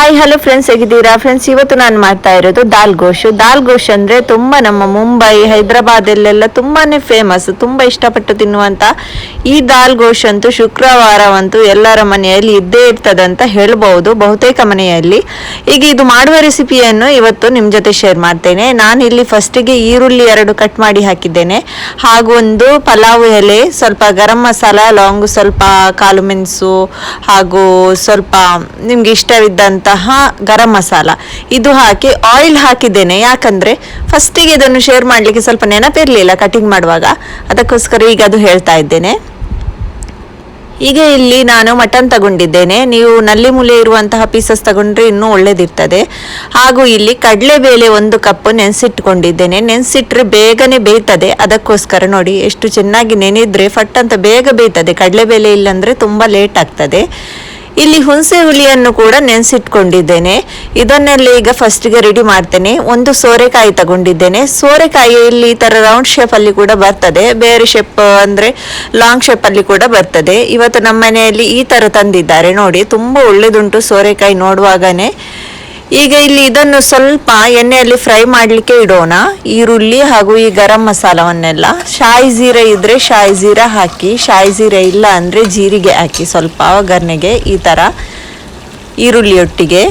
Hi hello friends, ಹೇಗಿದ್ದೀರಾ friends? ಇವತ್ತು ನಾನು ಮಾಡ್ತಾ ಇರೋದು ದಾಲ್ ಗೋಶ್ ಅಂದ್ರೆ ತುಂಬಾ ನಮ್ಮ ಮುಂಬೈ ಹೈದರಾಬಾದ್ ಅಲ್ಲೆಲ್ಲ ತುಂಬಾನೇ ಫೇಮಸ್, ತುಂಬಾ ಇಷ್ಟಪಟ್ಟು ತಿನ್ನುವಂತ ಈ ದಾಲ್ ಗೋಶ್ ಅಂತೂ ಶುಕ್ರವಾರವಂತೂ ಎಲ್ಲರ ಮನೆಯಲ್ಲಿ ಇದ್ದೇ ಇರ್ತದೆ ಅಂತ ಹೇಳ್ಬಹುದು, ಬಹುತೇಕ ಮನೆಯಲ್ಲಿ. ಈಗ ಇದು ಮಾಡುವ ರೆಸಿಪಿಯನ್ನು ಇವತ್ತು ನಿಮ್ ಜೊತೆ ಶೇರ್ ಮಾಡ್ತೇನೆ. ನಾನು ಇಲ್ಲಿ ಫಸ್ಟಿಗೆ ಈರುಳ್ಳಿ 2 ಕಟ್ ಮಾಡಿ ಹಾಕಿದ್ದೇನೆ, ಹಾಗೂ ಒಂದು ಪಲಾವ್ ಎಲೆ, ಸ್ವಲ್ಪ ಗರಂ ಮಸಾಲ, ಲಾಂಗು, ಸ್ವಲ್ಪ ಕಾಳು ಮೆಣಸು, ಹಾಗೂ ಸ್ವಲ್ಪ ನಿಮ್ಗೆ ಇಷ್ಟವಿದ್ದಂತಹ ಗರಂ ಮಸಾಲ ಇದು ಹಾಕಿ ಆಯಿಲ್ ಹಾಕಿದ್ದೇನೆ. ಯಾಕಂದ್ರೆ ಫಸ್ಟಿಗೆ ಇದನ್ನು ಶೇರ್ ಮಾಡ್ಲಿಕ್ಕೆ ಸ್ವಲ್ಪ ನೆನಪಿರ್ಲಿಲ್ಲ ಕಟಿಂಗ್ ಮಾಡುವಾಗ, ಅದಕ್ಕೋಸ್ಕರ ಈಗ ಅದು ಹೇಳ್ತಾ ಇದ್ದೇನೆ. ಈಗ ಇಲ್ಲಿ ನಾನು ಮಟನ್ ತಗೊಂಡಿದ್ದೇನೆ, ನೀವು ನಲ್ಲಿ ಮೂಲೆ ಇರುವಂತಹ ಪೀಸಸ್ ತಗೊಂಡ್ರೆ ಇನ್ನೂ ಒಳ್ಳೇದಿರ್ತದೆ. ಹಾಗೂ ಇಲ್ಲಿ ಕಡಲೆಬೇಳೆ 1 ಕಪ್ ನೆನೆಸಿಟ್ಕೊಂಡಿದ್ದೇನೆ. ನೆನೆಸಿಟ್ರೆ ಬೇಗನೆ ಬೇಯ್ತದೆ, ಅದಕ್ಕೋಸ್ಕರ ನೋಡಿ ಎಷ್ಟು ಚೆನ್ನಾಗಿ ನೆನೆದ್ರೆ ಫಟ್ ಅಂತ ಬೇಗ ಬೇಯ್ತದೆ. ಕಡಲೆಬೇಳೆ ಇಲ್ಲಂದ್ರೆ ತುಂಬಾ ಲೇಟ್ ಆಗ್ತದೆ. ಇಲ್ಲಿ ಹುಣಸೆ ಹುಳಿಯನ್ನು ಕೂಡ ನೆನೆಸಿಟ್ಕೊಂಡಿದ್ದೇನೆ. ಇದನ್ನೆಲ್ಲ ಈಗ ಫಸ್ಟಿಗೆ ರೆಡಿ ಮಾಡ್ತೇನೆ. ಒಂದು ಸೋರೆಕಾಯಿ ತಗೊಂಡಿದ್ದೇನೆ. ಸೋರೆಕಾಯಿ ಇಲ್ಲಿ ಈ ತರ ರೌಂಡ್ ಶೇಪ್ ಅಲ್ಲಿ ಕೂಡ ಬರ್ತದೆ, ಬೇರೆ ಶೇಪ್ ಅಂದ್ರೆ ಲಾಂಗ್ ಶೇಪ್ ಅಲ್ಲಿ ಕೂಡ ಬರ್ತದೆ. ಇವತ್ತು ನಮ್ಮ ಮನೆಯಲ್ಲಿ ಈ ತರ ತಂದಿದ್ದಾರೆ ನೋಡಿ, ತುಂಬಾ ಒಳ್ಳೇದುಂಟು ಸೋರೆಕಾಯಿ ನೋಡುವಾಗನೇ. ಈಗ ಇಲ್ಲಿ ಇದನ್ನು ಸ್ವಲ್ಪ ಎಣ್ಣೆಯಲ್ಲಿ ಫ್ರೈ ಮಾಡಲಿಕ್ಕೆ ಇಡೋಣ. ಈರುಳ್ಳಿ ಹಾಗೂ ಈ ಗರಂ ಮಸಾಲವನ್ನೆಲ್ಲ, ಶಾಯಿ ಜೀರಾ ಇದ್ರೆ ಶಾಯಿ ಜೀರಾ ಹಾಕಿ, ಶಾಯಿ ಜೀರಾ ಇಲ್ಲ ಅಂದ್ರೆ ಜೀರಿಗೆ ಹಾಕಿ ಸ್ವಲ್ಪ ಒಗ್ಗರಣೆಗೆ, ಈ ತರ ಈರುಳ್ಳಿಯೊಟ್ಟಿಗೆ.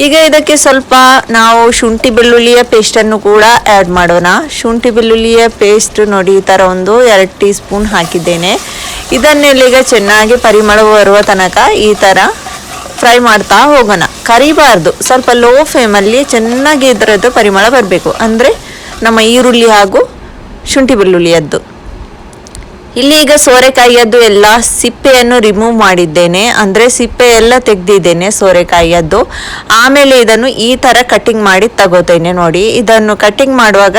ಈಗ ಇದಕ್ಕೆ ಸ್ವಲ್ಪ ನಾವು ಶುಂಠಿ ಬೆಳ್ಳುಳ್ಳಿಯ ಪೇಸ್ಟನ್ನು ಕೂಡ ಆ್ಯಡ್ ಮಾಡೋಣ. ಶುಂಠಿ ಬೆಳ್ಳುಳ್ಳಿಯ ಪೇಸ್ಟ್ ನೋಡಿ ಈ ಥರ ಒಂದು 2 ಟೀ ಸ್ಪೂನ್ ಹಾಕಿದ್ದೇನೆ. ಇದನ್ನೆಲ್ಲ ಈಗ ಚೆನ್ನಾಗಿ ಪರಿಮಳ ಬರುವ ತನಕ ಈ ಥರ ಫ್ರೈ ಮಾಡ್ತಾ ಹೋಗೋಣ. ಕರಿಬಾರ್ದು, ಸ್ವಲ್ಪ ಲೋ ಫ್ಲೇಮಲ್ಲಿ ಚೆನ್ನಾಗಿ ಇದರದ್ದು ಪರಿಮಳ ಬರಬೇಕು, ಅಂದರೆ ನಮ್ಮ ಈರುಳ್ಳಿ ಹಾಗೂ ಶುಂಠಿ ಬೆಳ್ಳುಳ್ಳಿಯದ್ದು. ಇಲ್ಲಿ ಈಗ ಸೋರೆಕಾಯಿಯದ್ದು ಎಲ್ಲ ಸಿಪ್ಪೆಯನ್ನು ರಿಮೂವ್ ಮಾಡಿದ್ದೇನೆ, ಅಂದರೆ ಸಿಪ್ಪೆ ಎಲ್ಲ ತೆಗೆದಿದ್ದೇನೆ ಸೋರೆಕಾಯಿಯದ್ದು. ಆಮೇಲೆ ಇದನ್ನು ಈ ಥರ ಕಟ್ಟಿಂಗ್ ಮಾಡಿ ತಗೋತೇನೆ ನೋಡಿ. ಇದನ್ನು ಕಟ್ಟಿಂಗ್ ಮಾಡುವಾಗ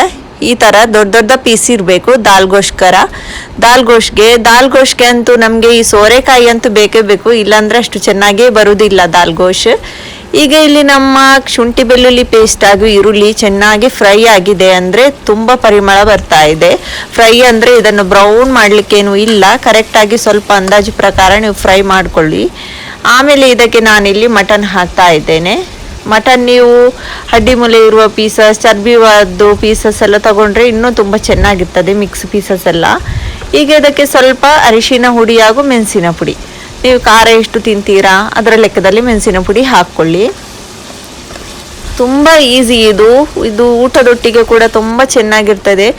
ಈ ಥರ ದೊಡ್ಡ ದೊಡ್ಡ ಪೀಸ್ ಇರಬೇಕು ದಾಲ್ ಗೋಶ್ಗೆ ಅಂತೂ ನಮಗೆ ಈ ಸೋರೆಕಾಯಿ ಅಂತೂ ಬೇಕೇ ಬೇಕು, ಇಲ್ಲಾಂದ್ರೆ ಅಷ್ಟು ಚೆನ್ನಾಗೇ ಬರುವುದಿಲ್ಲ ದಾಲ್ ಗೋಶ್. ಈಗ ಇಲ್ಲಿ ನಮ್ಮ ಶುಂಠಿ ಬೆಳ್ಳುಳ್ಳಿ ಪೇಸ್ಟ್ ಹಾಗೂ ಈರುಳ್ಳಿ ಚೆನ್ನಾಗಿ ಫ್ರೈ ಆಗಿದೆ, ಅಂದರೆ ತುಂಬ ಪರಿಮಳ ಬರ್ತಾ ಇದೆ. ಫ್ರೈ ಅಂದರೆ ಇದನ್ನು ಬ್ರೌನ್ ಮಾಡಲಿಕ್ಕೇನು ಇಲ್ಲ, ಕರೆಕ್ಟಾಗಿ ಸ್ವಲ್ಪ ಅಂದಾಜು ಪ್ರಕಾರ ನೀವು ಫ್ರೈ ಮಾಡ್ಕೊಳ್ಳಿ. ಆಮೇಲೆ ಇದಕ್ಕೆ ನಾನಿಲ್ಲಿ ಮಟನ್ ಹಾಕ್ತಾ ಇದ್ದೇನೆ. ಮಟನ್ ನೀವು ಹಡ್ಡಿ ಮೂಲೆ ಇರುವ ಪೀಸಸ್, ಚರ್ಬಿವಾದ್ದು ಪೀಸಸ್ ಎಲ್ಲ ತಗೊಂಡ್ರೆ ಇನ್ನೂ ತುಂಬ ಚೆನ್ನಾಗಿರ್ತದೆ, ಮಿಕ್ಸ್ ಪೀಸಸ್ ಎಲ್ಲ. ಈಗ ಇದಕ್ಕೆ ಸ್ವಲ್ಪ ಅರಿಶಿನ ಹುಡಿ ಹಾಗೂ ಮೆಣಸಿನ ಪುಡಿ, ನೀವು ಖಾರ ಎಷ್ಟು ತಿಂತೀರಾ ಅದರ ಲೆಕ್ಕದಲ್ಲಿ ಮೆಣಸಿನ ಪುಡಿ ಹಾಕ್ಕೊಳ್ಳಿ. ತುಂಬ ಈಸಿ ಇದು ಊಟದೊಟ್ಟಿಗೆ ಕೂಡ ತುಂಬ ಚೆನ್ನಾಗಿರ್ತದೆ.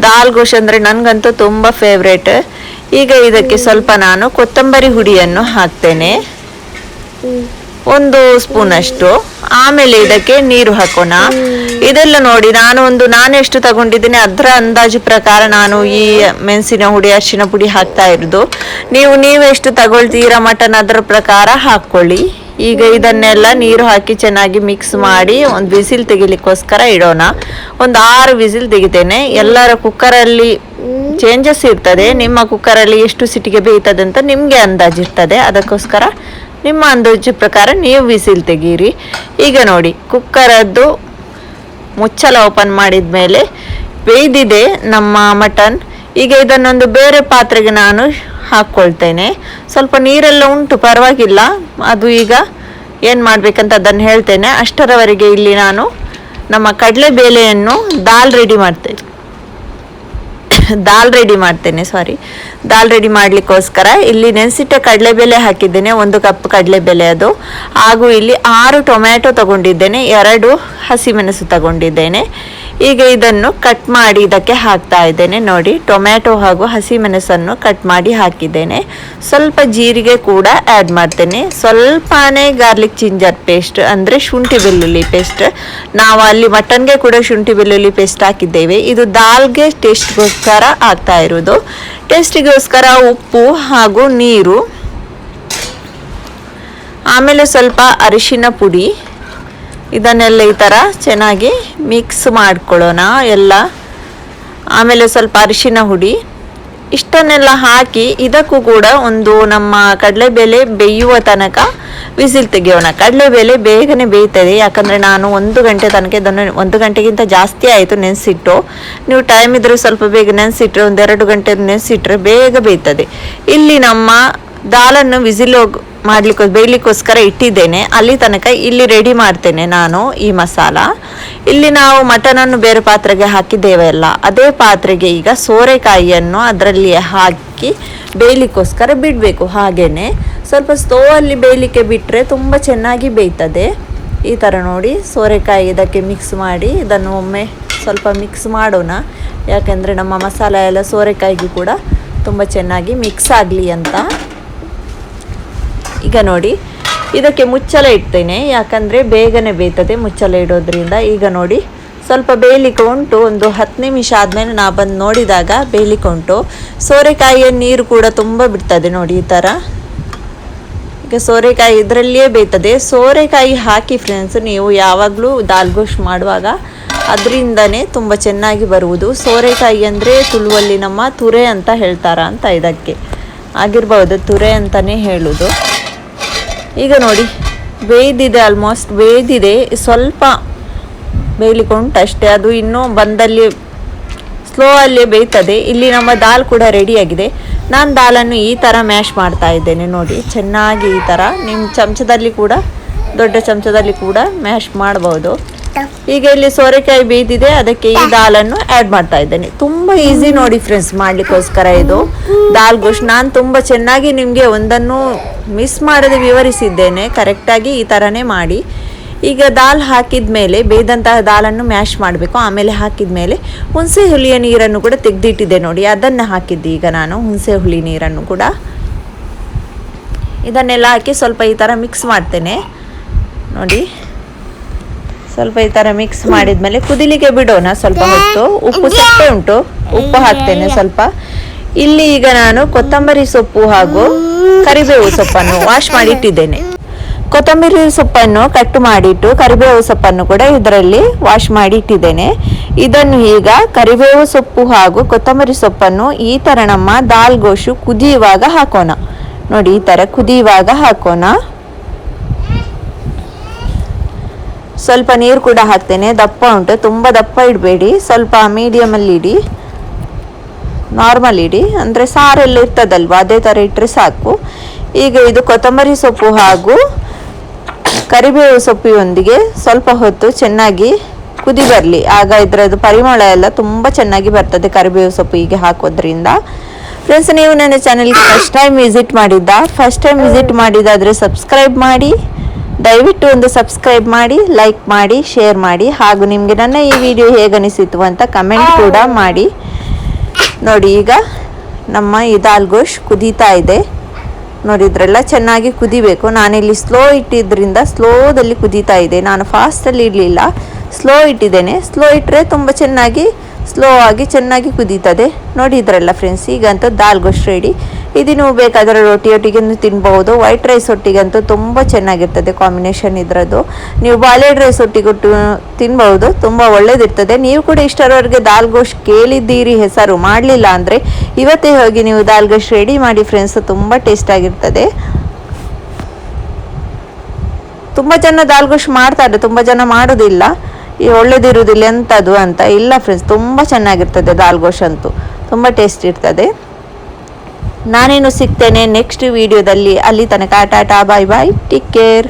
ದಾಲ್ ಗೋಶ್ ಅಂದರೆ ನನಗಂತೂ ತುಂಬ ಫೇವ್ರೇಟ್. ಈಗ ಇದಕ್ಕೆ ಸ್ವಲ್ಪ ನಾನು ಕೊತ್ತಂಬರಿ ಹುಡಿಯನ್ನು ಹಾಕ್ತೇನೆ, 1 ಸ್ಪೂನ್ ಅಷ್ಟು. ಆಮೇಲೆ ಇದಕ್ಕೆ ನೀರು ಹಾಕೋಣ. ಇದೆಲ್ಲ ನೋಡಿ ನಾನು ಎಷ್ಟು ತಗೊಂಡಿದ್ದೇನೆ ಅದರ ಅಂದಾಜು ಪ್ರಕಾರ ನಾನು ಈ ಮೆಣಸಿನ ಹುಡಿ, ಅರಿಶಿನ ಪುಡಿ ಹಾಕ್ತಾ ಇರೋದು. ನೀವು ಎಷ್ಟು ತಗೊಳ್ತೀರಾ ಮಟನ್ ಅದರ ಪ್ರಕಾರ ಹಾಕ್ಕೊಳ್ಳಿ. ಈಗ ಇದನ್ನೆಲ್ಲ ನೀರು ಹಾಕಿ ಚೆನ್ನಾಗಿ ಮಿಕ್ಸ್ ಮಾಡಿ ಒಂದು ವಿಸಿಲ್ ತೆಗಿಲಿಕ್ಕೋಸ್ಕರ ಇಡೋಣ. ಒಂದು 6 ವಿಸಿಲ್ ತೆಗಿತೇನೆ. ಎಲ್ಲರ ಕುಕ್ಕರಲ್ಲಿ ಚೇಂಜಸ್ ಇರ್ತದೆ, ನಿಮ್ಮ ಕುಕ್ಕರಲ್ಲಿ ಎಷ್ಟು ಸಿಟಿಗೆ ಬೇಯ್ತದೆ ಅಂತ ನಿಮಗೆ ಅಂದಾಜಿರ್ತದೆ, ಅದಕ್ಕೋಸ್ಕರ ನಿಮ್ಮ ಅಂದಾಜು ಪ್ರಕಾರ ನೀವು ವಿಸಿಲ್ ತೆಗೀರಿ. ಈಗ ನೋಡಿ ಕುಕ್ಕರದ್ದು ಮುಚ್ಚಳ ಓಪನ್ ಮಾಡಿದ ಮೇಲೆ ಬೇಯ್ದಿದೆ ನಮ್ಮ ಮಟನ್. ಈಗ ಇದನ್ನೊಂದು ಬೇರೆ ಪಾತ್ರೆಗೆ ನಾನು ಹಾಕ್ಕೊಳ್ತೇನೆ. ಸ್ವಲ್ಪ ನೀರೆಲ್ಲ ಉಂಟು, ಪರವಾಗಿಲ್ಲ, ಅದು ಈಗ ಏನು ಮಾಡಬೇಕಂತ ಅದನ್ನು ಹೇಳ್ತೇನೆ. ಅಷ್ಟರವರೆಗೆ ಇಲ್ಲಿ ನಾನು ನಮ್ಮ ಕಡಲೆಬೇಳೆಯನ್ನು ದಾಲ್ ರೆಡಿ ಮಾಡಲಿಕ್ಕೋಸ್ಕರ ಇಲ್ಲಿ ನೆನೆಸಿಟ್ಟ ಕಡಲೆಬೇಳೆ ಹಾಕಿದ್ದೇನೆ, 1 ಕಪ್ ಕಡಲೆಬೇಳೆ ಅದು. ಹಾಗೂ ಇಲ್ಲಿ 6 ಟೊಮ್ಯಾಟೊ ತಗೊಂಡಿದ್ದೇನೆ, 2 ಹಸಿಮೆಣಸು ತಗೊಂಡಿದ್ದೇನೆ. ಈಗ ಇದನ್ನು ಕಟ್ ಮಾಡಿ ಇದಕ್ಕೆ ಹಾಕ್ತಾ ಇದ್ದೇನೆ ನೋಡಿ. ಟೊಮ್ಯಾಟೊ ಹಾಗೂ ಹಸಿಮೆಣಸನ್ನು ಕಟ್ ಮಾಡಿ ಹಾಕಿದ್ದೇನೆ. ಸ್ವಲ್ಪ ಜೀರಿಗೆ ಕೂಡ ಆ್ಯಡ್ ಮಾಡ್ತೇನೆ. ಸ್ವಲ್ಪನೇ ಗಾರ್ಲಿಕ್ ಜಿಂಜರ್ ಪೇಸ್ಟ್, ಅಂದರೆ ಶುಂಠಿ ಬೆಳ್ಳುಳ್ಳಿ ಪೇಸ್ಟ್. ನಾವು ಅಲ್ಲಿ ಮಟನ್ಗೆ ಕೂಡ ಶುಂಠಿ ಬೆಳ್ಳುಳ್ಳಿ ಪೇಸ್ಟ್ ಹಾಕಿದ್ದೇವೆ, ಇದು ದಾಲ್ಗೆ ಟೇಸ್ಟ್ಗೋಸ್ಕರ ಆಗ್ತಾ ಇರೋದು. ಟೇಸ್ಟಿಗೋಸ್ಕರ ಉಪ್ಪು ಹಾಗೂ ನೀರು, ಆಮೇಲೆ ಸ್ವಲ್ಪ ಅರಿಶಿನ ಪುಡಿ, ಇದನ್ನೆಲ್ಲ ಈ ಥರ ಚೆನ್ನಾಗಿ ಮಿಕ್ಸ್ ಮಾಡ್ಕೊಳ್ಳೋಣ ಎಲ್ಲ. ಆಮೇಲೆ ಸ್ವಲ್ಪ ಅರಿಶಿನ ಹುಡಿ, ಇಷ್ಟನ್ನೆಲ್ಲ ಹಾಕಿ ಇದಕ್ಕೂ ಕೂಡ ಒಂದು ನಮ್ಮ ಕಡಲೆಬೇಳೆ ಬೇಯುವ ತನಕ ವಿಸಿಲ್ ತೆಗೆಯೋಣ. ಕಡಲೆಬೇಳೆ ಬೇಗನೆ ಬೇಯ್ತದೆ, ಯಾಕಂದರೆ ನಾನು 1 ಗಂಟೆ ತನಕ ಇದನ್ನು 1 ಗಂಟೆಗಿಂತ ಜಾಸ್ತಿ ಆಯಿತು ನೆನೆಸಿಟ್ಟು. ನೀವು ಟೈಮ್ ಇದ್ದರೆ ಸ್ವಲ್ಪ ಬೇಗ ನೆನೆಸಿಟ್ರೆ, 1-2 ಗಂಟೆ ನೆನೆಸಿಟ್ರೆ ಬೇಗ ಬೇಯ್ತದೆ. ಇಲ್ಲಿ ನಮ್ಮ ದಾಲನ್ನು ವಿಸಿಲ್ ಬೇಯಲಿಕ್ಕೋಸ್ಕರ ಇಟ್ಟಿದ್ದೇನೆ. ಅಲ್ಲಿ ತನಕ ಇಲ್ಲಿ ರೆಡಿ ಮಾಡ್ತೇನೆ ನಾನು ಈ ಮಸಾಲ. ಇಲ್ಲಿ ನಾವು ಮಟನನ್ನು ಬೇರೆ ಪಾತ್ರೆಗೆ ಹಾಕಿದ್ದೇವೆ ಅಲ್ಲ, ಅದೇ ಪಾತ್ರೆಗೆ ಈಗ ಸೋರೆಕಾಯಿಯನ್ನು ಅದರಲ್ಲಿ ಹಾಕಿ ಬೇಯಲಿಕ್ಕೋಸ್ಕರ ಬಿಡಬೇಕು. ಹಾಗೇನೆ ಸ್ವಲ್ಪ ಸ್ಟೋವಲ್ಲಿ ಬೇಯಲಿಕ್ಕೆ ಬಿಟ್ಟರೆ ತುಂಬ ಚೆನ್ನಾಗಿ ಬೇಯ್ತದೆ. ಈ ಥರ ನೋಡಿ ಸೋರೆಕಾಯಿ ಇದಕ್ಕೆ ಮಿಕ್ಸ್ ಮಾಡಿ ಇದನ್ನು ಒಮ್ಮೆ ಸ್ವಲ್ಪ ಮಿಕ್ಸ್ ಮಾಡೋಣ. ಯಾಕೆಂದರೆ ನಮ್ಮ ಮಸಾಲ ಎಲ್ಲ ಸೋರೆಕಾಯಿಗೂ ಕೂಡ ತುಂಬ ಚೆನ್ನಾಗಿ ಮಿಕ್ಸ್ ಆಗಲಿ ಅಂತ. ಈಗ ನೋಡಿ ಇದಕ್ಕೆ ಮುಚ್ಚಳ ಇಡ್ತೇನೆ, ಯಾಕಂದರೆ ಬೇಗನೆ ಬೇಯ್ತದೆ ಮುಚ್ಚಳ ಇಡೋದ್ರಿಂದ. ಈಗ ನೋಡಿ ಸ್ವಲ್ಪ ಬೇಯಲಿಕ್ಕೆ ಉಂಟು. ಒಂದು 10 ನಿಮಿಷ ಆದಮೇಲೆ ನಾ ಬಂದು ನೋಡಿದಾಗ ಬೇಯಲಿಕ್ಕೆ ಉಂಟು. ಸೋರೆಕಾಯಿಯ ನೀರು ಕೂಡ ತುಂಬ ಬಿಡ್ತದೆ ನೋಡಿ ಈ ಥರ. ಈಗ ಸೋರೆಕಾಯಿ ಇದರಲ್ಲಿಯೇ ಬೇಯ್ತದೆ. ಸೋರೆಕಾಯಿ ಹಾಕಿ ಫ್ರೆಂಡ್ಸ್ ನೀವು ಯಾವಾಗಲೂ ದಾಲ್ ಗೋಶ್ ಮಾಡುವಾಗ ಅದರಿಂದನೇ ತುಂಬ ಚೆನ್ನಾಗಿ ಬರುವುದು. ಸೋರೆಕಾಯಿ ಅಂದರೆ ತುಳುವಲ್ಲಿ ನಮ್ಮ ತುರೆ ಅಂತ ಹೇಳ್ತಾರ ಅಂತ ಇದಕ್ಕೆ ಆಗಿರ್ಬೋದು, ತುರೆ ಅಂತಲೇ ಹೇಳೋದು. ಈಗ ನೋಡಿ ಬೇಯ್ದಿದೆ, ಆಲ್ಮೋಸ್ಟ್ ಬೇಯ್ದಿದೆ. ಸ್ವಲ್ಪ ಬೇಯಲಿಕ್ಕೆ ಉಂಟು ಅಷ್ಟೇ, ಅದು ಇನ್ನೂ ಬಂದಲ್ಲಿ ಸ್ಲೋ ಅಲ್ಲೇ ಬೇಯ್ತದೆ. ಇಲ್ಲಿ ನಮ್ಮ ದಾಲ್ ಕೂಡ ರೆಡಿಯಾಗಿದೆ. ನಾನು ದಾಲನ್ನು ಈ ಥರ ಮ್ಯಾಶ್ ಮಾಡ್ತಾ ಇದ್ದೇನೆ ನೋಡಿ, ಚೆನ್ನಾಗಿ ಈ ಥರ. ನಿಮ್ಮ ಚಮಚದಲ್ಲಿ ಕೂಡ, ದೊಡ್ಡ ಚಮಚದಲ್ಲಿ ಕೂಡ ಮ್ಯಾಶ್ ಮಾಡ್ಬೋದು. ಈಗ ಇಲ್ಲಿ ಸೋರೆಕಾಯಿ ಬೇಯ್ದಿದೆ, ಅದಕ್ಕೆ ಈ ದಾಲನ್ನು ಆ್ಯಡ್ ಮಾಡ್ತಾ ಇದ್ದೇನೆ. ತುಂಬ ಈಸಿ ನೋಡಿ ಫ್ರೆಂಡ್ಸ್ ಮಾಡಲಿಕ್ಕೋಸ್ಕರ ಇದು ದಾಲ್ ಗೋಶ್. ನಾನು ತುಂಬ ಚೆನ್ನಾಗಿ ನಿಮಗೆ ಒಂದನ್ನು ಮಿಸ್ ಮಾಡದೆ ವಿವರಿಸಿದ್ದೇನೆ. ಕರೆಕ್ಟಾಗಿ ಈ ಥರನೇ ಮಾಡಿ. ಈಗ ದಾಲ್ ಹಾಕಿದ ಮೇಲೆ ಬೇಯ್ದಂತಹ ದಾಲನ್ನು ಮ್ಯಾಶ್ ಮಾಡಬೇಕು. ಆಮೇಲೆ ಹಾಕಿದ ಮೇಲೆ ಹುಣಸೆ ಹುಳಿಯ ನೀರನ್ನು ಕೂಡ ತೆಗೆದಿಟ್ಟಿದ್ದೆ ನೋಡಿ, ಅದನ್ನು ಹಾಕಿದ್ದೆ ಈಗ ನಾನು, ಹುಣಸೆ ಹುಳಿ ನೀರನ್ನು ಕೂಡ. ಇದನ್ನೆಲ್ಲ ಹಾಕಿ ಸ್ವಲ್ಪ ಈ ಥರ ಮಿಕ್ಸ್ ಮಾಡ್ತೇನೆ ನೋಡಿ. ಸ್ವಲ್ಪ ಈ ಥರ ಮಿಕ್ಸ್ ಮಾಡಿದ ಮೇಲೆ ಕುದಿಲಿಕ್ಕೆ ಬಿಡೋಣ ಸ್ವಲ್ಪ ಹೊತ್ತು. ಉಪ್ಪು ಸ್ವಲ್ಪ ಉಂಟು, ಉಪ್ಪು ಹಾಕ್ತೇನೆ ಸ್ವಲ್ಪ. ಇಲ್ಲಿ ಈಗ ನಾನು ಕೊತ್ತಂಬರಿ ಸೊಪ್ಪು ಹಾಗೂ ಕರಿಬೇವು ಸೊಪ್ಪನ್ನು ವಾಶ್ ಮಾಡಿ ಇಟ್ಟಿದ್ದೇನೆ. ಕೊತ್ತಂಬರಿ ಸೊಪ್ಪನ್ನು ಕಟ್ ಮಾಡಿಟ್ಟು ಕರಿಬೇವು ಸೊಪ್ಪನ್ನು ಕೂಡ ಇದರಲ್ಲಿ ವಾಶ್ ಮಾಡಿ ಇಟ್ಟಿದ್ದೇನೆ. ಇದನ್ನು ಈಗ ಕರಿಬೇವು ಸೊಪ್ಪು ಹಾಗೂ ಕೊತ್ತಂಬರಿ ಸೊಪ್ಪನ್ನು ಈ ಥರ ನಮ್ಮ ದಾಲ್ ಗೋಶು ಕುದಿಯುವಾಗ ಹಾಕೋಣ ನೋಡಿ. ಈ ಥರ ಕುದಿಯುವಾಗ ಹಾಕೋಣ. ಸ್ವಲ್ಪ ನೀರು ಕೂಡ ಹಾಕ್ತೇನೆ. ದಪ್ಪ ಉಂಟು, ತುಂಬ ದಪ್ಪ ಇಡಬೇಡಿ, ಸ್ವಲ್ಪ ಮೀಡಿಯಮಲ್ಲಿ ಇಡಿ, ನಾರ್ಮಲ್ ಇಡಿ. ಅಂದರೆ ಸಾರೆಲ್ಲ ಇರ್ತದಲ್ವ, ಅದೇ ಥರ ಇಟ್ಟರೆ ಸಾಕು. ಈಗ ಇದು ಕೊತ್ತಂಬರಿ ಸೊಪ್ಪು ಹಾಗೂ ಕರಿಬೇವು ಸೊಪ್ಪಿನೊಂದಿಗೆ ಸ್ವಲ್ಪ ಹೊತ್ತು ಚೆನ್ನಾಗಿ ಕುದಿ ಬರಲಿ. ಆಗ ಇದರದ್ದು ಪರಿಮಳ ಎಲ್ಲ ತುಂಬ ಚೆನ್ನಾಗಿ ಬರ್ತದೆ ಕರಿಬೇವು ಸೊಪ್ಪು ಹೀಗೆ ಹಾಕೋದ್ರಿಂದ. ಫ್ರೆಂಡ್ಸ್, ನೀವು ನನ್ನ ಚಾನೆಲ್ಗೆ ಫಸ್ಟ್ ಟೈಮ್ ವಿಸಿಟ್ ಮಾಡಿದಾದರೆ ಸಬ್ಸ್ಕ್ರೈಬ್ ಮಾಡಿ. ದಯವಿಟ್ಟು ಒಂದು ಸಬ್ಸ್ಕ್ರೈಬ್ ಮಾಡಿ, ಲೈಕ್ ಮಾಡಿ, ಶೇರ್ ಮಾಡಿ. ಹಾಗೂ ನಿಮಗೆ ನನ್ನ ಈ ವಿಡಿಯೋ ಹೇಗನಿಸಿತು ಅಂತ ಕಮೆಂಟ್ ಕೂಡ ಮಾಡಿ ನೋಡಿ. ಈಗ ನಮ್ಮ ಈ ದಾಲ್ ಗೋಶ್ ಕುದೀತಾ ಇದೆ ನೋಡಿದ್ರೆಲ್ಲ, ಚೆನ್ನಾಗಿ ಕುದಿಬೇಕು. ನಾನಿಲ್ಲಿ ಸ್ಲೋ ಇಟ್ಟಿದ್ದರಿಂದ ಸ್ಲೋದಲ್ಲಿ ಕುದೀತಾ ಇದೆ. ನಾನು ಫಾಸ್ಟಲ್ಲಿ ಇಡಲಿಲ್ಲ, ಸ್ಲೋ ಇಟ್ಟಿದ್ದೇನೆ. ಸ್ಲೋ ಇಟ್ಟರೆ ತುಂಬ ಚೆನ್ನಾಗಿ ಸ್ಲೋ ಆಗಿ ಚೆನ್ನಾಗಿ ಕುದೀತದೆ ನೋಡಿದ್ರಲ್ಲ ಫ್ರೆಂಡ್ಸ್. ಈಗಂತೂ ದಾಲ್ ಗೋಶ್ ರೆಡಿ. ಇದು ನೀವು ಬೇಕಾದರೆ ರೊಟ್ಟಿಯೊಟ್ಟಿಗೆ ತಿನ್ಬಹುದು. ವೈಟ್ ರೈಸ್ ಒಟ್ಟಿಗಂತೂ ತುಂಬ ಚೆನ್ನಾಗಿರ್ತದೆ ಕಾಂಬಿನೇಷನ್ ಇದರದ್ದು. ನೀವು ಬಾಯ್ಲ್ಡ್ ರೈಸ್ ಒಟ್ಟಿಗೆ ತಿನ್ಬಹುದು, ತುಂಬ ಒಳ್ಳೇದಿರ್ತದೆ. ನೀವು ಕೂಡ ಇಷ್ಟರವರೆಗೆ ದಾಲ್ ಗೋಶ್ ಕೇಳಿದ್ದೀರಿ ಹೆಸರು, ಮಾಡಲಿಲ್ಲ ಅಂದರೆ ಇವತ್ತೇ ಹೋಗಿ ನೀವು ದಾಲ್ ಗೋಶ್ ರೆಡಿ ಮಾಡಿ ಫ್ರೆಂಡ್ಸ್, ತುಂಬ ಟೇಸ್ಟ್ ಆಗಿರ್ತದೆ. ತುಂಬ ಜನ ದಾಲ್ ಗೋಶ್ ಮಾಡ್ತಾರೆ, ತುಂಬ ಜನ ಮಾಡೋದಿಲ್ಲ, ಒಳ್ಳೇದಿರುವುದಿಲ್ಲ ಎಂಥದ್ದು ಅಂತ. ಇಲ್ಲ ಫ್ರೆಂಡ್ಸ್, ತುಂಬ ಚೆನ್ನಾಗಿರ್ತದೆ ದಾಲ್ ಗೋಶ್ ಅಂತೂ, ತುಂಬ ಟೇಸ್ಟ್ ಇರ್ತದೆ. ನಾನೇನು ಸಿಗ್ತೇನೆ ನೆಕ್ಸ್ಟ್ ವಿಡಿಯೋದಲ್ಲಿ. ಅಲ್ಲಿ ತನಕ ಟಾಟಾ, ಬಾಯ್ ಬಾಯ್, ಟೇಕ್ ಕೇರ್.